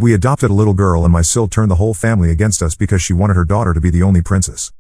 We adopted a little girl and my SIL turned the whole family against us because she wanted her daughter to be the only princess.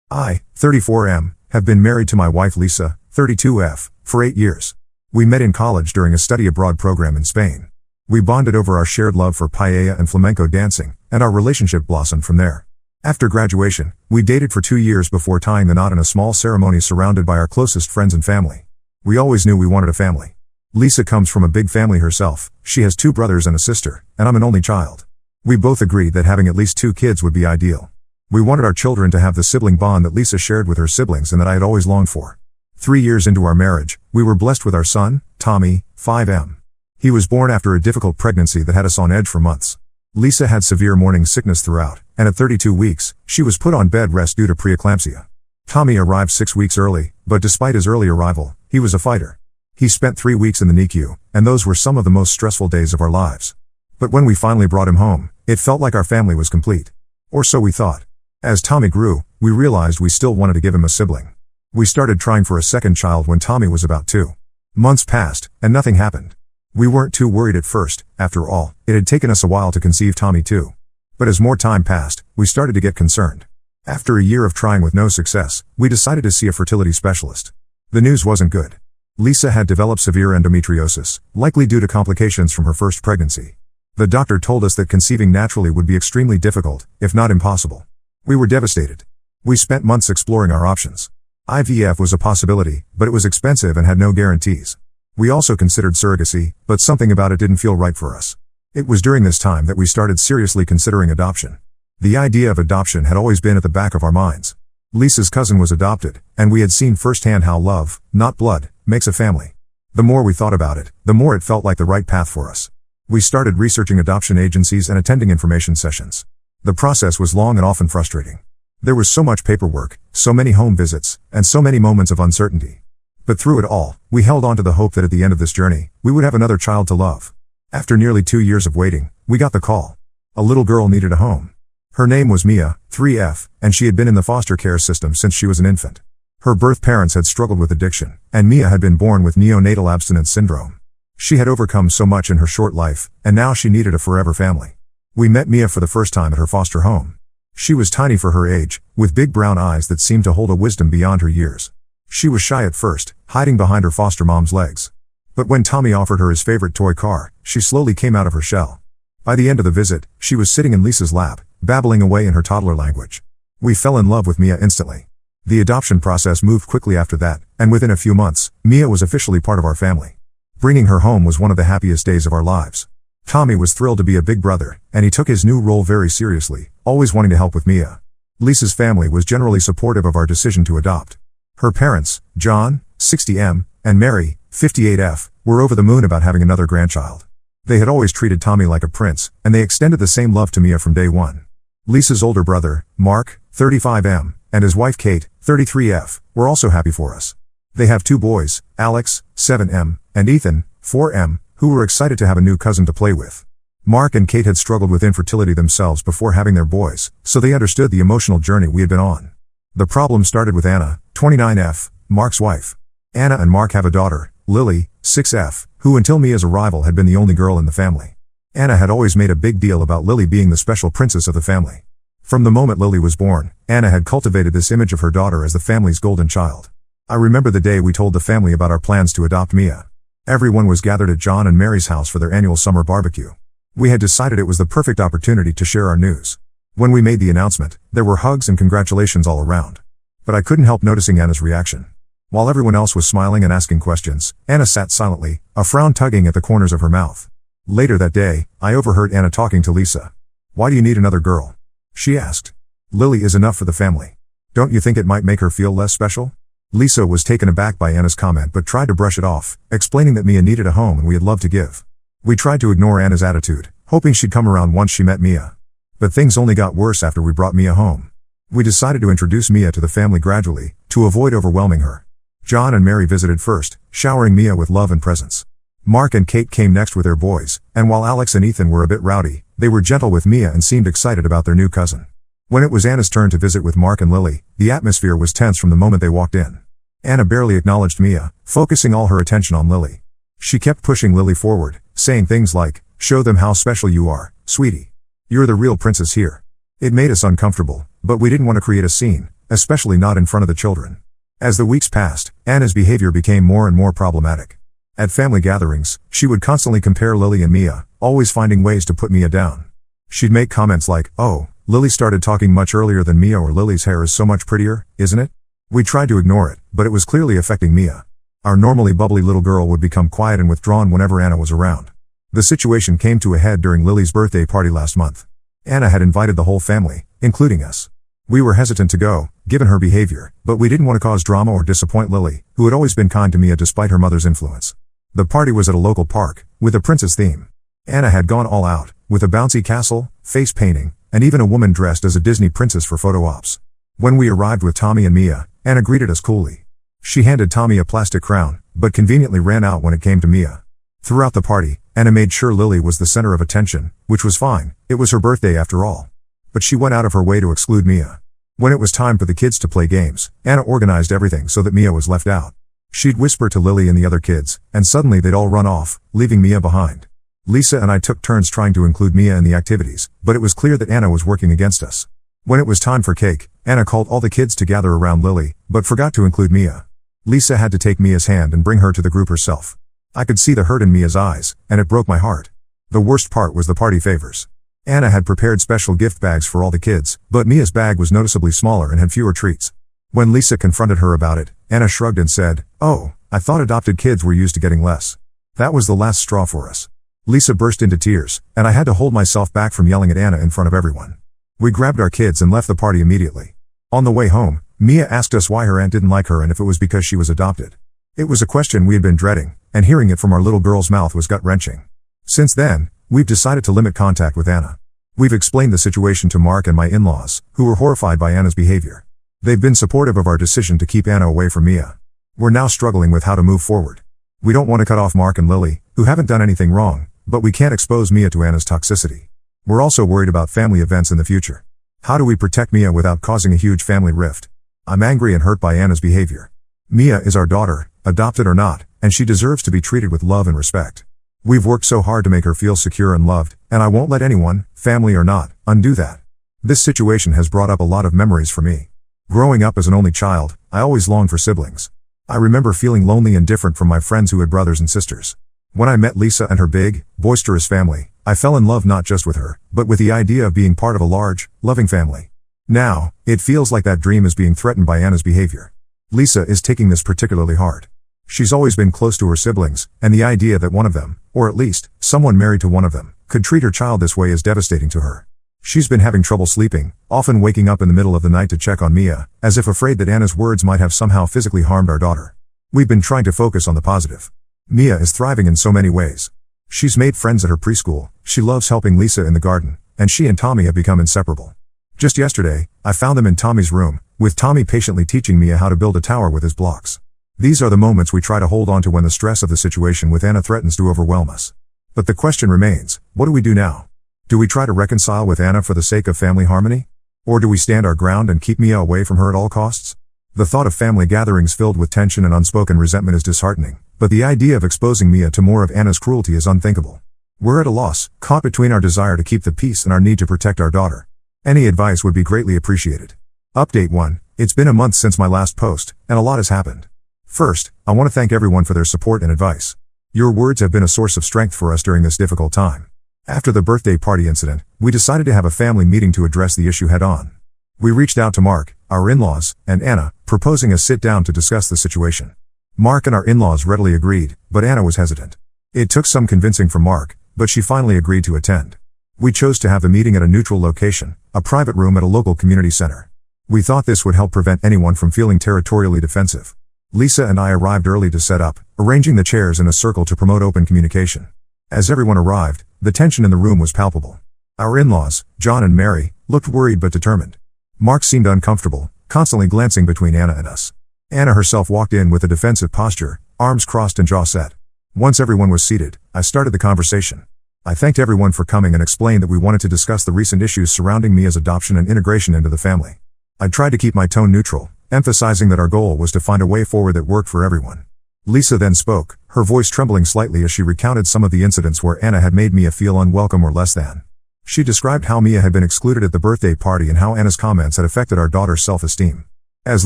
I, 34M, have been married to my wife Lisa, 32F, for 8 years. We met in college during a study abroad program in Spain. We bonded over our shared love for paella and flamenco dancing, and our relationship blossomed from there. After graduation, we dated for 2 years before tying the knot in a small ceremony surrounded by our closest friends and family. We always knew we wanted a family. Lisa comes from a big family herself. She has 2 brothers and a sister, and I'm an only child. We both agreed that having at least 2 kids would be ideal. We wanted our children to have the sibling bond that Lisa shared with her siblings and that I had always longed for. 3 years into our marriage, we were blessed with our son, Tommy, 5M. He was born after a difficult pregnancy that had us on edge for months. Lisa had severe morning sickness throughout, and at 32 weeks, she was put on bed rest due to preeclampsia. Tommy arrived 6 weeks early, but despite his early arrival, he was a fighter. He spent 3 weeks in the NICU, and those were some of the most stressful days of our lives. But when we finally brought him home, it felt like our family was complete. Or so we thought. As Tommy grew, we realized we still wanted to give him a sibling. We started trying for a second child when Tommy was about 2 months passed, and nothing happened. We weren't too worried at first. After all, it had taken us a while to conceive Tommy too. But as more time passed, we started to get concerned. After a year of trying with no success, we decided to see a fertility specialist. The news wasn't good. Lisa had developed severe endometriosis, likely due to complications from her first pregnancy. The doctor told us that conceiving naturally would be extremely difficult, if not impossible. We were devastated. We spent months exploring our options. IVF was a possibility, but it was expensive and had no guarantees. We also considered surrogacy, but something about it didn't feel right for us. It was during this time that we started seriously considering adoption. The idea of adoption had always been at the back of our minds. Lisa's cousin was adopted, and we had seen firsthand how love, not blood, makes a family. The more we thought about it, the more it felt like the right path for us. We started researching adoption agencies and attending information sessions. The process was long and often frustrating. There was so much paperwork, so many home visits, and so many moments of uncertainty. But through it all, we held on to the hope that at the end of this journey, we would have another child to love. After nearly 2 years of waiting, we got the call. A little girl needed a home. Her name was Mia, 3F, and she had been in the foster care system since she was an infant. Her birth parents had struggled with addiction, and Mia had been born with neonatal abstinence syndrome. She had overcome so much in her short life, and now she needed a forever family. We met Mia for the first time at her foster home. She was tiny for her age, with big brown eyes that seemed to hold a wisdom beyond her years. She was shy at first, hiding behind her foster mom's legs. But when Tommy offered her his favorite toy car, she slowly came out of her shell. By the end of the visit, she was sitting in Lisa's lap, babbling away in her toddler language. We fell in love with Mia instantly. The adoption process moved quickly after that, and within a few months, Mia was officially part of our family. Bringing her home was one of the happiest days of our lives. Tommy was thrilled to be a big brother, and he took his new role very seriously, always wanting to help with Mia. Lisa's family was generally supportive of our decision to adopt. Her parents, John, 60M, and Mary, 58F, were over the moon about having another grandchild. They had always treated Tommy like a prince, and they extended the same love to Mia from day one. Lisa's older brother, Mark, 35M, and his wife Kate, 33F, were also happy for us. They have 2 boys, Alex, 7M, and Ethan, 4M, who were excited to have a new cousin to play with. Mark and Kate had struggled with infertility themselves before having their boys, so they understood the emotional journey we had been on. The problem started with Anna, 29F, Mark's wife. Anna and Mark have a daughter, Lily, 6F, who until Mia's arrival had been the only girl in the family. Anna had always made a big deal about Lily being the special princess of the family. From the moment Lily was born, Anna had cultivated this image of her daughter as the family's golden child. I remember the day we told the family about our plans to adopt Mia. Everyone was gathered at John and Mary's house for their annual summer barbecue. We had decided it was the perfect opportunity to share our news. When we made the announcement, there were hugs and congratulations all around. But I couldn't help noticing Anna's reaction. While everyone else was smiling and asking questions, Anna sat silently, a frown tugging at the corners of her mouth. Later that day, I overheard Anna talking to Lisa. "Why do you need another girl?" she asked. "Lily is enough for the family. Don't you think it might make her feel less special?" Lisa was taken aback by Anna's comment but tried to brush it off, explaining that Mia needed a home and we had love to give. We tried to ignore Anna's attitude, hoping she'd come around once she met Mia. But things only got worse after we brought Mia home. We decided to introduce Mia to the family gradually, to avoid overwhelming her. John and Mary visited first, showering Mia with love and presents. Mark and Kate came next with their boys, and while Alex and Ethan were a bit rowdy, they were gentle with Mia and seemed excited about their new cousin. When it was Anna's turn to visit with Mark and Lily, the atmosphere was tense from the moment they walked in. Anna barely acknowledged Mia, focusing all her attention on Lily. She kept pushing Lily forward, saying things like, Show them how special you are, sweetie. You're the real princess here. It made us uncomfortable, but we didn't want to create a scene, especially not in front of the children. As the weeks passed, Anna's behavior became more and more problematic. At family gatherings, she would constantly compare Lily and Mia, always finding ways to put Mia down. She'd make comments like, "Oh, Lily started talking much earlier than Mia," or "Lily's hair is so much prettier, isn't it?" We tried to ignore it, but it was clearly affecting Mia. Our normally bubbly little girl would become quiet and withdrawn whenever Anna was around. The situation came to a head during Lily's birthday party last month. Anna had invited the whole family, including us. We were hesitant to go, given her behavior, but we didn't want to cause drama or disappoint Lily, who had always been kind to Mia despite her mother's influence. The party was at a local park, with a princess theme. Anna had gone all out, with a bouncy castle, face painting, and even a woman dressed as a Disney princess for photo ops. When we arrived with Tommy and Mia, Anna greeted us coolly. She handed Tommy a plastic crown, but conveniently ran out when it came to Mia. Throughout the party, Anna made sure Lily was the center of attention, which was fine, it was her birthday after all. But she went out of her way to exclude Mia. When it was time for the kids to play games, Anna organized everything so that Mia was left out. She'd whisper to Lily and the other kids, and suddenly they'd all run off, leaving Mia behind. Lisa and I took turns trying to include Mia in the activities, but it was clear that Anna was working against us. When it was time for cake, Anna called all the kids to gather around Lily, but forgot to include Mia. Lisa had to take Mia's hand and bring her to the group herself. I could see the hurt in Mia's eyes, and it broke my heart. The worst part was the party favors. Anna had prepared special gift bags for all the kids, but Mia's bag was noticeably smaller and had fewer treats. When Lisa confronted her about it, Anna shrugged and said, "Oh, I thought adopted kids were used to getting less." That was the last straw for us. Lisa burst into tears, and I had to hold myself back from yelling at Anna in front of everyone. We grabbed our kids and left the party immediately. On the way home, Mia asked us why her aunt didn't like her and if it was because she was adopted. It was a question we had been dreading, and hearing it from our little girl's mouth was gut-wrenching. Since then, we've decided to limit contact with Anna. We've explained the situation to Mark and my in-laws, who were horrified by Anna's behavior. They've been supportive of our decision to keep Anna away from Mia. We're now struggling with how to move forward. We don't want to cut off Mark and Lily, who haven't done anything wrong, but we can't expose Mia to Anna's toxicity. We're also worried about family events in the future. How do we protect Mia without causing a huge family rift? I'm angry and hurt by Anna's behavior. Mia is our daughter, adopted or not, and she deserves to be treated with love and respect. We've worked so hard to make her feel secure and loved, and I won't let anyone, family or not, undo that. This situation has brought up a lot of memories for me. Growing up as an only child, I always longed for siblings. I remember feeling lonely and different from my friends who had brothers and sisters. When I met Lisa and her big, boisterous family, I fell in love not just with her, but with the idea of being part of a large, loving family. Now, it feels like that dream is being threatened by Anna's behavior. Lisa is taking this particularly hard. She's always been close to her siblings, and the idea that one of them, or at least, someone married to one of them, could treat her child this way is devastating to her. She's been having trouble sleeping, often waking up in the middle of the night to check on Mia, as if afraid that Anna's words might have somehow physically harmed our daughter. We've been trying to focus on the positive. Mia is thriving in so many ways. She's made friends at her preschool, she loves helping Lisa in the garden, and she and Tommy have become inseparable. Just yesterday, I found them in Tommy's room, with Tommy patiently teaching Mia how to build a tower with his blocks. These are the moments we try to hold on to when the stress of the situation with Anna threatens to overwhelm us. But the question remains, what do we do now? Do we try to reconcile with Anna for the sake of family harmony? Or do we stand our ground and keep Mia away from her at all costs? The thought of family gatherings filled with tension and unspoken resentment is disheartening, but the idea of exposing Mia to more of Anna's cruelty is unthinkable. We're at a loss, caught between our desire to keep the peace and our need to protect our daughter. Any advice would be greatly appreciated. Update 1. It's been a month since my last post, and a lot has happened. First, I want to thank everyone for their support and advice. Your words have been a source of strength for us during this difficult time. After the birthday party incident, we decided to have a family meeting to address the issue head-on. We reached out to Mark, our in-laws, and Anna, proposing a sit-down to discuss the situation. Mark and our in-laws readily agreed, but Anna was hesitant. It took some convincing from Mark, but she finally agreed to attend. We chose to have the meeting at a neutral location, a private room at a local community center. We thought this would help prevent anyone from feeling territorially defensive. Lisa and I arrived early to set up, arranging the chairs in a circle to promote open communication. As everyone arrived, the tension in the room was palpable. Our in-laws, John and Mary, looked worried but determined. Mark seemed uncomfortable, constantly glancing between Anna and us. Anna herself walked in with a defensive posture, arms crossed and jaw set. Once everyone was seated, I started the conversation. I thanked everyone for coming and explained that we wanted to discuss the recent issues surrounding Mia's adoption and integration into the family. I tried to keep my tone neutral, emphasizing that our goal was to find a way forward that worked for everyone. Lisa then spoke, her voice trembling slightly as she recounted some of the incidents where Anna had made Mia feel unwelcome or less than. She described how Mia had been excluded at the birthday party and how Anna's comments had affected our daughter's self-esteem. As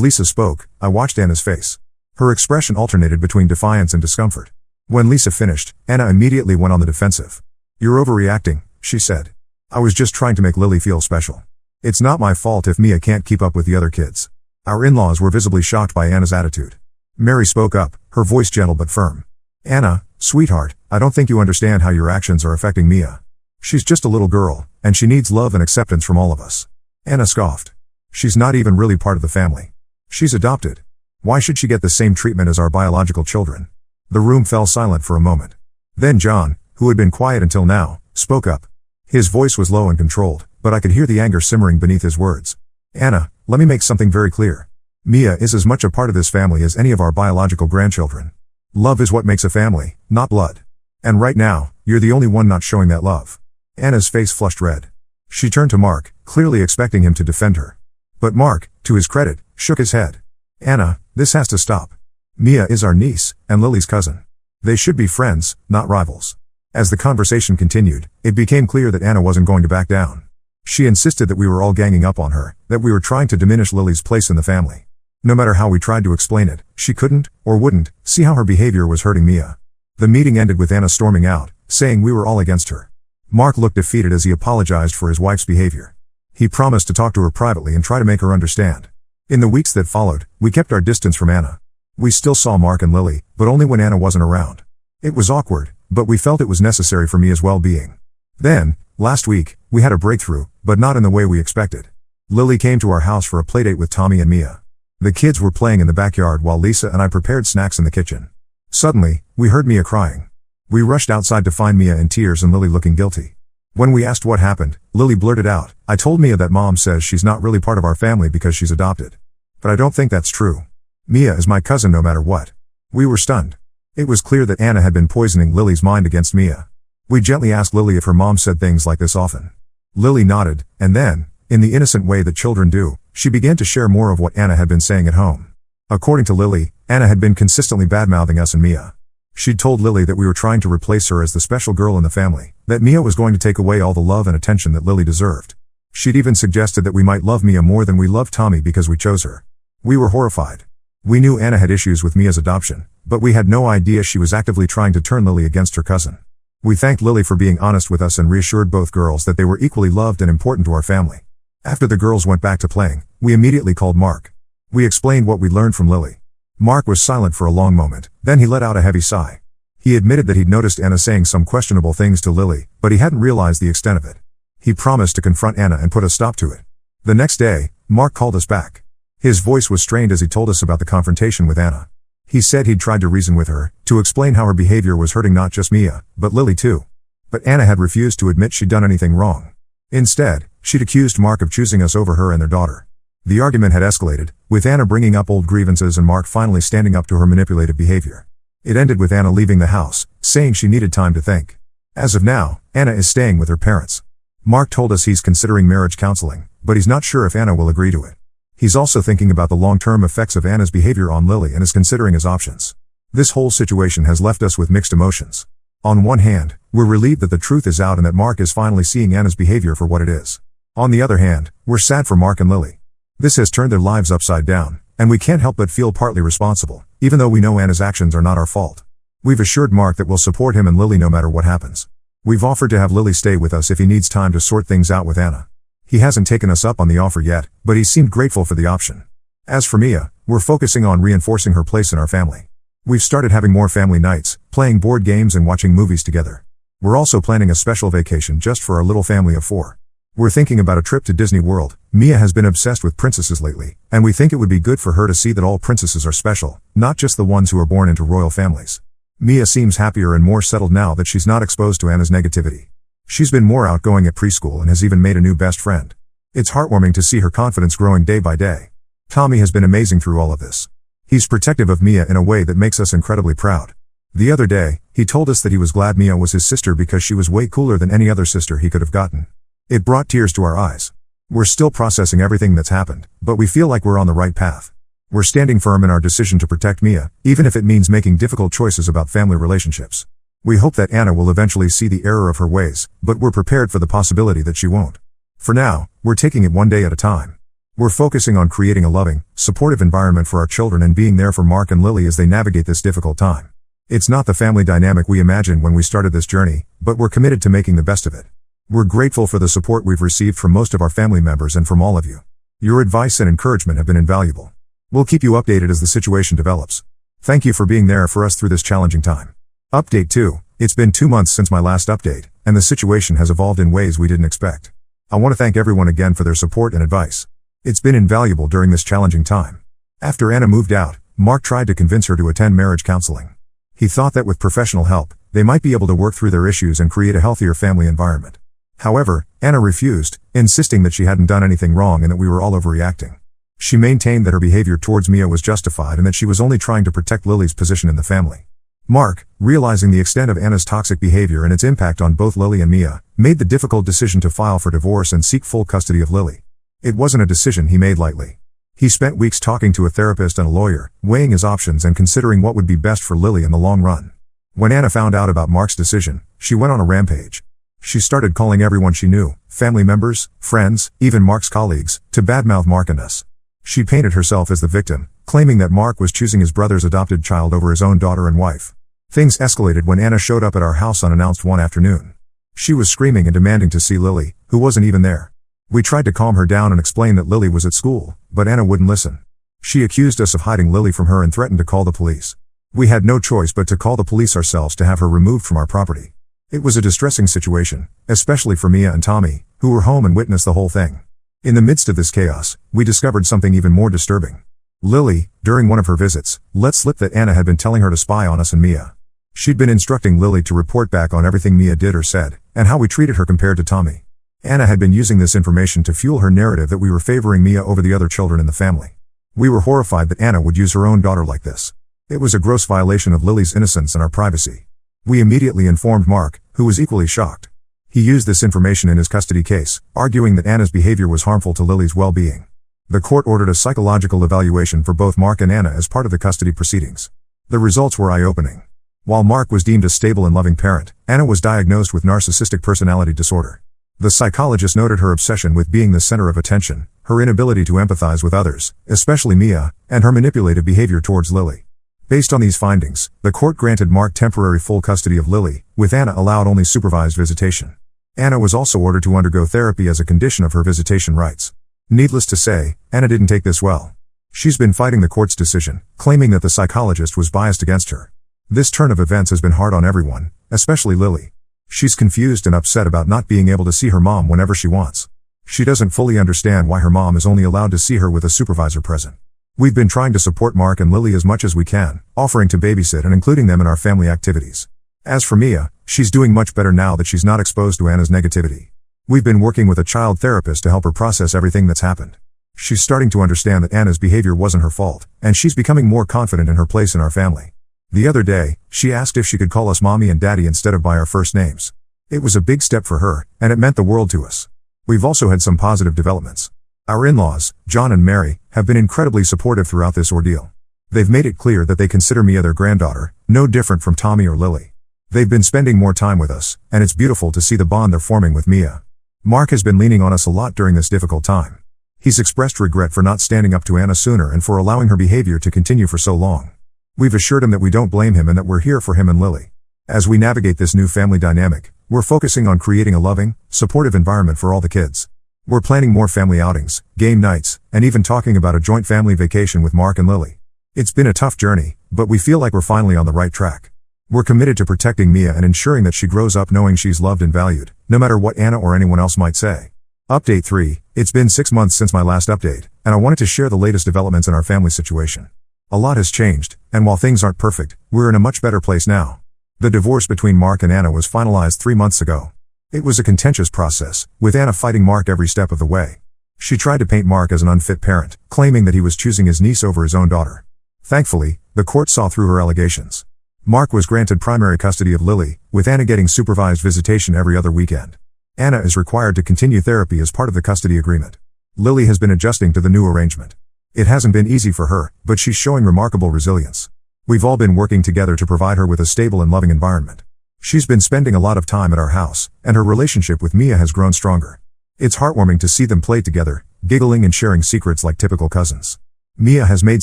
Lisa spoke, I watched Anna's face. Her expression alternated between defiance and discomfort. When Lisa finished, Anna immediately went on the defensive. "You're overreacting," she said. "I was just trying to make Lily feel special. It's not my fault if Mia can't keep up with the other kids." Our in-laws were visibly shocked by Anna's attitude. Mary spoke up, her voice gentle but firm. "Anna, sweetheart, I don't think you understand how your actions are affecting Mia. She's just a little girl, and she needs love and acceptance from all of us." Anna scoffed. "She's not even really part of the family. She's adopted. Why should she get the same treatment as our biological children?" The room fell silent for a moment. Then John, who had been quiet until now, spoke up. His voice was low and controlled, but I could hear the anger simmering beneath his words. "Anna, let me make something very clear. Mia is as much a part of this family as any of our biological grandchildren. Love is what makes a family, not blood. And right now, you're the only one not showing that love." Anna's face flushed red. She turned to Mark, clearly expecting him to defend her. But Mark, to his credit, shook his head. "Anna, this has to stop. Mia is our niece, and Lily's cousin. They should be friends, not rivals." As the conversation continued, it became clear that Anna wasn't going to back down. She insisted that we were all ganging up on her, that we were trying to diminish Lily's place in the family. No matter how we tried to explain it, she couldn't, or wouldn't, see how her behavior was hurting Mia. The meeting ended with Anna storming out, saying we were all against her. Mark looked defeated as he apologized for his wife's behavior. He promised to talk to her privately and try to make her understand. In the weeks that followed, we kept our distance from Anna. We still saw Mark and Lily, but only when Anna wasn't around. It was awkward, but we felt it was necessary for Mia's well-being. Then, last week, we had a breakthrough, but not in the way we expected. Lily came to our house for a playdate with Tommy and Mia. The kids were playing in the backyard while Lisa and I prepared snacks in the kitchen. Suddenly, we heard Mia crying. We rushed outside to find Mia in tears and Lily looking guilty. When we asked what happened, Lily blurted out, "I told Mia that Mom says she's not really part of our family because she's adopted. But I don't think that's true. Mia is my cousin no matter what." We were stunned. It was clear that Anna had been poisoning Lily's mind against Mia. We gently asked Lily if her mom said things like this often. Lily nodded, and then, in the innocent way that children do, she began to share more of what Anna had been saying at home. According to Lily, Anna had been consistently bad-mouthing us and Mia. She'd told Lily that we were trying to replace her as the special girl in the family, that Mia was going to take away all the love and attention that Lily deserved. She'd even suggested that we might love Mia more than we loved Tommy because we chose her. We were horrified. We knew Anna had issues with Mia's adoption, but we had no idea she was actively trying to turn Lily against her cousin. We thanked Lily for being honest with us and reassured both girls that they were equally loved and important to our family. After the girls went back to playing, we immediately called Mark. We explained what we'd learned from Lily. Mark was silent for a long moment, then he let out a heavy sigh. He admitted that he'd noticed Anna saying some questionable things to Lily, but he hadn't realized the extent of it. He promised to confront Anna and put a stop to it. The next day, Mark called us back. His voice was strained as he told us about the confrontation with Anna. He said he'd tried to reason with her, to explain how her behavior was hurting not just Mia, but Lily too. But Anna had refused to admit she'd done anything wrong. Instead, she'd accused Mark of choosing us over her and their daughter. The argument had escalated, with Anna bringing up old grievances and Mark finally standing up to her manipulative behavior. It ended with Anna leaving the house, saying she needed time to think. As of now, Anna is staying with her parents. Mark told us he's considering marriage counseling, but he's not sure if Anna will agree to it. He's also thinking about the long-term effects of Anna's behavior on Lily and is considering his options. This whole situation has left us with mixed emotions. On one hand, we're relieved that the truth is out and that Mark is finally seeing Anna's behavior for what it is. On the other hand, we're sad for Mark and Lily. This has turned their lives upside down, and we can't help but feel partly responsible, even though we know Anna's actions are not our fault. We've assured Mark that we'll support him and Lily no matter what happens. We've offered to have Lily stay with us if he needs time to sort things out with Anna. He hasn't taken us up on the offer yet, but he seemed grateful for the option. As for Mia, we're focusing on reinforcing her place in our family. We've started having more family nights, playing board games and watching movies together. We're also planning a special vacation just for our little family of 4. We're thinking about a trip to Disney World. Mia has been obsessed with princesses lately, and we think it would be good for her to see that all princesses are special, not just the ones who are born into royal families. Mia seems happier and more settled now that she's not exposed to Anna's negativity. She's been more outgoing at preschool and has even made a new best friend. It's heartwarming to see her confidence growing day by day. Tommy has been amazing through all of this. He's protective of Mia in a way that makes us incredibly proud. The other day, he told us that he was glad Mia was his sister because she was way cooler than any other sister he could have gotten. It brought tears to our eyes. We're still processing everything that's happened, but we feel like we're on the right path. We're standing firm in our decision to protect Mia, even if it means making difficult choices about family relationships. We hope that Anna will eventually see the error of her ways, but we're prepared for the possibility that she won't. For now, we're taking it one day at a time. We're focusing on creating a loving, supportive environment for our children and being there for Mark and Lily as they navigate this difficult time. It's not the family dynamic we imagined when we started this journey, but we're committed to making the best of it. We're grateful for the support we've received from most of our family members and from all of you. Your advice and encouragement have been invaluable. We'll keep you updated as the situation develops. Thank you for being there for us through this challenging time. Update 2. It's been 2 months since my last update, and the situation has evolved in ways we didn't expect. I want to thank everyone again for their support and advice. It's been invaluable during this challenging time. After Anna moved out, Mark tried to convince her to attend marriage counseling. He thought that with professional help, they might be able to work through their issues and create a healthier family environment. However, Anna refused, insisting that she hadn't done anything wrong and that we were all overreacting. She maintained that her behavior towards Mia was justified and that she was only trying to protect Lily's position in the family. Mark, realizing the extent of Anna's toxic behavior and its impact on both Lily and Mia, made the difficult decision to file for divorce and seek full custody of Lily. It wasn't a decision he made lightly. He spent weeks talking to a therapist and a lawyer, weighing his options and considering what would be best for Lily in the long run. When Anna found out about Mark's decision, she went on a rampage. She started calling everyone she knew, family members, friends, even Mark's colleagues, to badmouth Mark and us. She painted herself as the victim, claiming that Mark was choosing his brother's adopted child over his own daughter and wife. Things escalated when Anna showed up at our house unannounced one afternoon. She was screaming and demanding to see Lily, who wasn't even there. We tried to calm her down and explain that Lily was at school, but Anna wouldn't listen. She accused us of hiding Lily from her and threatened to call the police. We had no choice but to call the police ourselves to have her removed from our property. It was a distressing situation, especially for Mia and Tommy, who were home and witnessed the whole thing. In the midst of this chaos, we discovered something even more disturbing. Lily, during one of her visits, let slip that Anna had been telling her to spy on us and Mia. She'd been instructing Lily to report back on everything Mia did or said, and how we treated her compared to Tommy. Anna had been using this information to fuel her narrative that we were favoring Mia over the other children in the family. We were horrified that Anna would use her own daughter like this. It was a gross violation of Lily's innocence and our privacy. We immediately informed Mark, who was equally shocked. He used this information in his custody case, arguing that Anna's behavior was harmful to Lily's well-being. The court ordered a psychological evaluation for both Mark and Anna as part of the custody proceedings. The results were eye-opening. While Mark was deemed a stable and loving parent, Anna was diagnosed with narcissistic personality disorder. The psychologist noted her obsession with being the center of attention, her inability to empathize with others, especially Mia, and her manipulative behavior towards Lily. Based on these findings, the court granted Mark temporary full custody of Lily, with Anna allowed only supervised visitation. Anna was also ordered to undergo therapy as a condition of her visitation rights. Needless to say, Anna didn't take this well. She's been fighting the court's decision, claiming that the psychologist was biased against her. This turn of events has been hard on everyone, especially Lily. She's confused and upset about not being able to see her mom whenever she wants. She doesn't fully understand why her mom is only allowed to see her with a supervisor present. We've been trying to support Mark and Lily as much as we can, offering to babysit and including them in our family activities. As for Mia, she's doing much better now that she's not exposed to Anna's negativity. We've been working with a child therapist to help her process everything that's happened. She's starting to understand that Anna's behavior wasn't her fault, and she's becoming more confident in her place in our family. The other day, she asked if she could call us mommy and daddy instead of by our first names. It was a big step for her, and it meant the world to us. We've also had some positive developments. Our in-laws, John and Mary, have been incredibly supportive throughout this ordeal. They've made it clear that they consider Mia their granddaughter, no different from Tommy or Lily. They've been spending more time with us, and it's beautiful to see the bond they're forming with Mia. Mark has been leaning on us a lot during this difficult time. He's expressed regret for not standing up to Anna sooner and for allowing her behavior to continue for so long. We've assured him that we don't blame him and that we're here for him and Lily. As we navigate this new family dynamic, we're focusing on creating a loving, supportive environment for all the kids. We're planning more family outings, game nights, and even talking about a joint family vacation with Mark and Lily. It's been a tough journey, but we feel like we're finally on the right track. We're committed to protecting Mia and ensuring that she grows up knowing she's loved and valued, no matter what Anna or anyone else might say. Update 3. It's been 6 months since my last update, and I wanted to share the latest developments in our family situation. A lot has changed, and while things aren't perfect, we're in a much better place now. The divorce between Mark and Anna was finalized 3 months ago. It was a contentious process, with Anna fighting Mark every step of the way. She tried to paint Mark as an unfit parent, claiming that he was choosing his niece over his own daughter. Thankfully, the court saw through her allegations. Mark was granted primary custody of Lily, with Anna getting supervised visitation every other weekend. Anna is required to continue therapy as part of the custody agreement. Lily has been adjusting to the new arrangement. It hasn't been easy for her, but she's showing remarkable resilience. We've all been working together to provide her with a stable and loving environment. She's been spending a lot of time at our house, and her relationship with Mia has grown stronger. It's heartwarming to see them play together, giggling and sharing secrets like typical cousins. Mia has made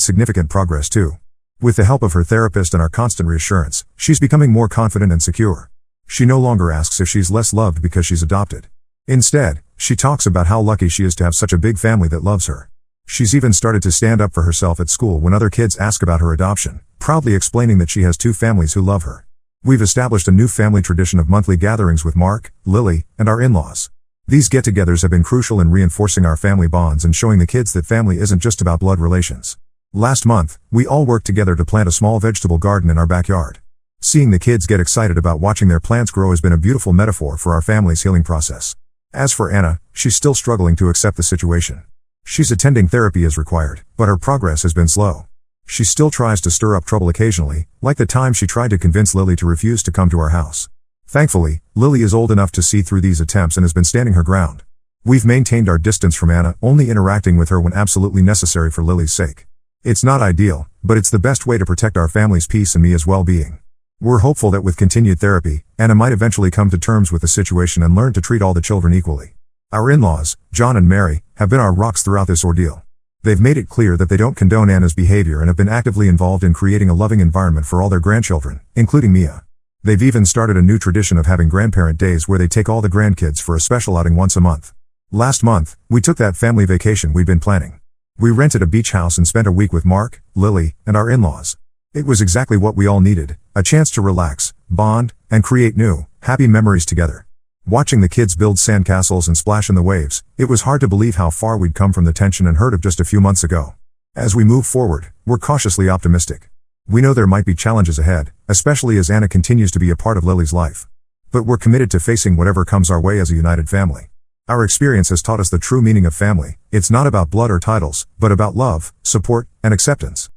significant progress too. With the help of her therapist and our constant reassurance, she's becoming more confident and secure. She no longer asks if she's less loved because she's adopted. Instead, she talks about how lucky she is to have such a big family that loves her. She's even started to stand up for herself at school when other kids ask about her adoption, proudly explaining that she has 2 families who love her. We've established a new family tradition of monthly gatherings with Mark, Lily, and our in-laws. These get-togethers have been crucial in reinforcing our family bonds and showing the kids that family isn't just about blood relations. Last month, we all worked together to plant a small vegetable garden in our backyard. Seeing the kids get excited about watching their plants grow has been a beautiful metaphor for our family's healing process. As for Anna, she's still struggling to accept the situation. She's attending therapy as required, but her progress has been slow. She still tries to stir up trouble occasionally, like the time she tried to convince Lily to refuse to come to our house. Thankfully, Lily is old enough to see through these attempts and has been standing her ground. We've maintained our distance from Anna, only interacting with her when absolutely necessary for Lily's sake. It's not ideal, but it's the best way to protect our family's peace and Mia's well-being. We're hopeful that with continued therapy, Anna might eventually come to terms with the situation and learn to treat all the children equally. Our in-laws, John and Mary, have been our rocks throughout this ordeal. They've made it clear that they don't condone Anna's behavior and have been actively involved in creating a loving environment for all their grandchildren, including Mia. They've even started a new tradition of having grandparent days where they take all the grandkids for a special outing once a month. Last month, we took that family vacation we'd been planning. We rented a beach house and spent a week with Mark, Lily, and our in-laws. It was exactly what we all needed, a chance to relax, bond, and create new, happy memories together. Watching the kids build sandcastles and splash in the waves, it was hard to believe how far we'd come from the tension and hurt of just a few months ago. As we move forward, we're cautiously optimistic. We know there might be challenges ahead, especially as Anna continues to be a part of Lily's life. But we're committed to facing whatever comes our way as a united family. Our experience has taught us the true meaning of family. It's not about blood or titles, but about love, support, and acceptance.